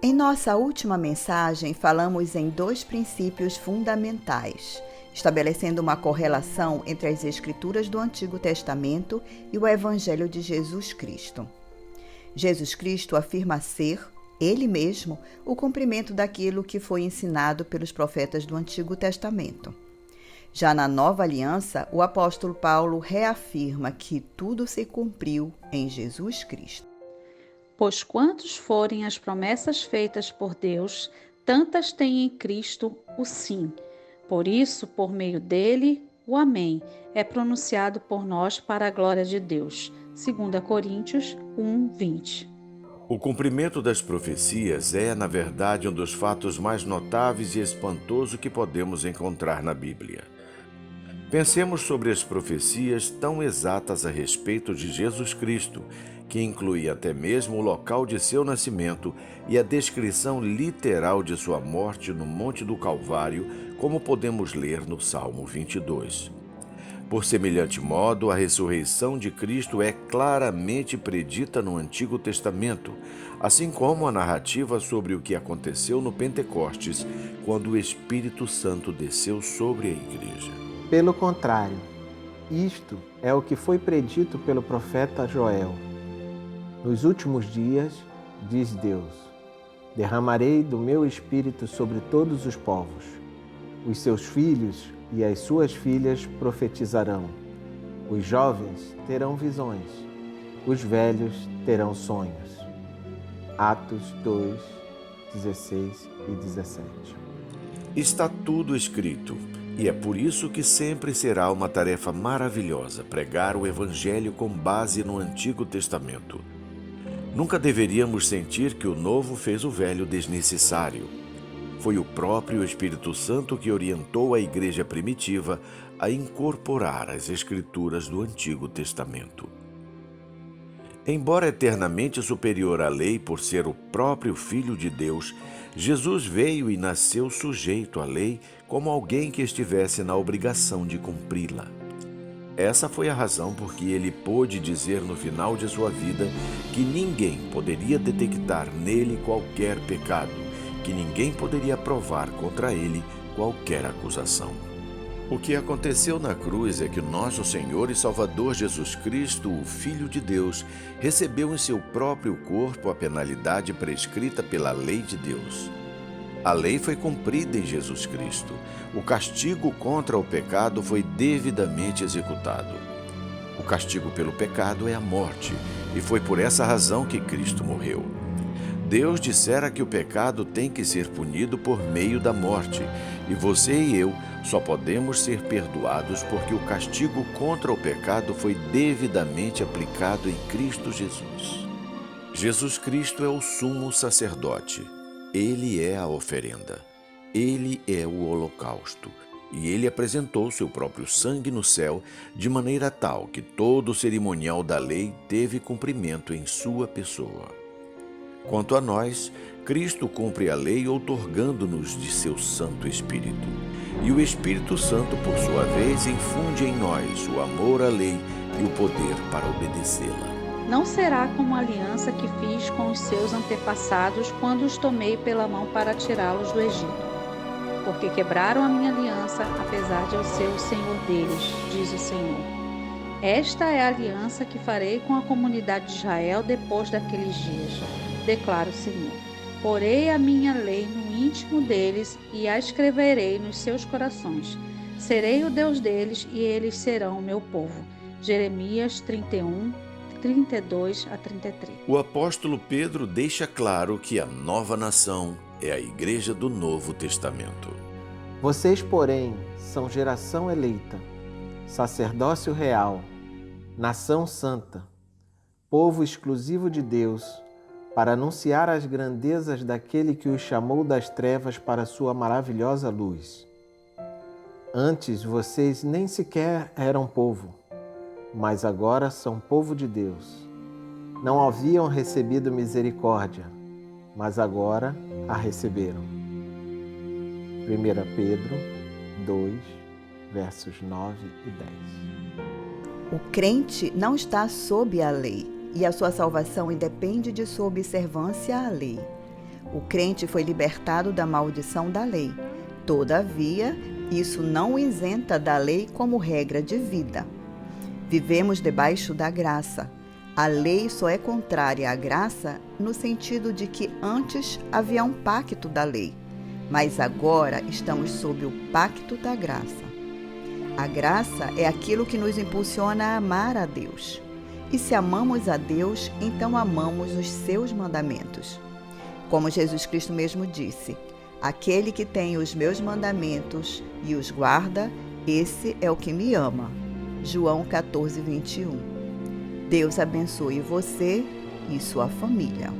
Em nossa última mensagem, falamos em 2 princípios fundamentais, estabelecendo uma correlação entre as Escrituras do Antigo Testamento e o Evangelho de Jesus Cristo. Jesus Cristo afirma ser, Ele mesmo, o cumprimento daquilo que foi ensinado pelos profetas do Antigo Testamento. Já na Nova Aliança, o apóstolo Paulo reafirma que tudo se cumpriu em Jesus Cristo. Pois quantos forem as promessas feitas por Deus, tantas tem em Cristo o sim. Por isso, por meio dele, o amém é pronunciado por nós para a glória de Deus. 2 Coríntios 1:20. O cumprimento das profecias é, na verdade, um dos fatos mais notáveis e espantosos que podemos encontrar na Bíblia. Pensemos sobre as profecias tão exatas a respeito de Jesus Cristo, que inclui até mesmo o local de seu nascimento e a descrição literal de sua morte no Monte do Calvário, como podemos ler no Salmo 22. Por semelhante modo, a ressurreição de Cristo é claramente predita no Antigo Testamento, assim como a narrativa sobre o que aconteceu no Pentecostes, quando o Espírito Santo desceu sobre a igreja. Pelo contrário, isto é o que foi predito pelo profeta Joel. Nos últimos dias, diz Deus, derramarei do meu Espírito sobre todos os povos. Os seus filhos e as suas filhas profetizarão. Os jovens terão visões. Os velhos terão sonhos. Atos 2, 16 e 17. Está tudo escrito, e é por isso que sempre será uma tarefa maravilhosa pregar o Evangelho com base no Antigo Testamento. Nunca deveríamos sentir que o novo fez o velho desnecessário. Foi o próprio Espírito Santo que orientou a igreja primitiva a incorporar as Escrituras do Antigo Testamento. Embora eternamente superior à lei por ser o próprio Filho de Deus, Jesus veio e nasceu sujeito à lei como alguém que estivesse na obrigação de cumpri-la. Essa foi a razão por que ele pôde dizer no final de sua vida que ninguém poderia detectar nele qualquer pecado, que ninguém poderia provar contra ele qualquer acusação. O que aconteceu na cruz é que nosso Senhor e Salvador Jesus Cristo, o Filho de Deus, recebeu em seu próprio corpo a penalidade prescrita pela lei de Deus. A lei foi cumprida em Jesus Cristo. O castigo contra o pecado foi devidamente executado. O castigo pelo pecado é a morte, e foi por essa razão que Cristo morreu. Deus dissera que o pecado tem que ser punido por meio da morte, e você e eu só podemos ser perdoados porque o castigo contra o pecado foi devidamente aplicado em Cristo Jesus. Jesus Cristo é o sumo sacerdote. Ele é a oferenda. Ele é o holocausto. E ele apresentou seu próprio sangue no céu de maneira tal que todo o cerimonial da lei teve cumprimento em sua pessoa. Quanto a nós, Cristo cumpre a lei outorgando-nos de seu Santo Espírito. E o Espírito Santo, por sua vez, infunde em nós o amor à lei e o poder para obedecê-la. Não será como a aliança que fiz com os seus antepassados quando os tomei pela mão para tirá-los do Egito. Porque quebraram a minha aliança, apesar de eu ser o Senhor deles, diz o Senhor. Esta é a aliança que farei com a comunidade de Israel depois daqueles dias, declara o Senhor. Porei a minha lei no íntimo deles e a escreverei nos seus corações. Serei o Deus deles e eles serão o meu povo. Jeremias 31, 32 a 33. O apóstolo Pedro deixa claro que a nova nação é a igreja do Novo Testamento. Vocês, porém, são geração eleita, sacerdócio real, nação santa, povo exclusivo de Deus, para anunciar as grandezas daquele que os chamou das trevas para a sua maravilhosa luz. Antes vocês nem sequer eram povo, mas agora são povo de Deus. Não haviam recebido misericórdia, mas agora a receberam. 1 Pedro 2, versos 9 e 10. O crente não está sob a lei, e a sua salvação independe de sua observância à lei. O crente foi libertado da maldição da lei. Todavia, isso não o isenta da lei como regra de vida. Vivemos debaixo da graça. A lei só é contrária à graça no sentido de que antes havia um pacto da lei, mas agora estamos sob o pacto da graça. A graça é aquilo que nos impulsiona a amar a Deus. E se amamos a Deus, então amamos os seus mandamentos. Como Jesus Cristo mesmo disse, aquele que tem os meus mandamentos e os guarda, esse é o que me ama. João 14, 21. Deus abençoe você e sua família.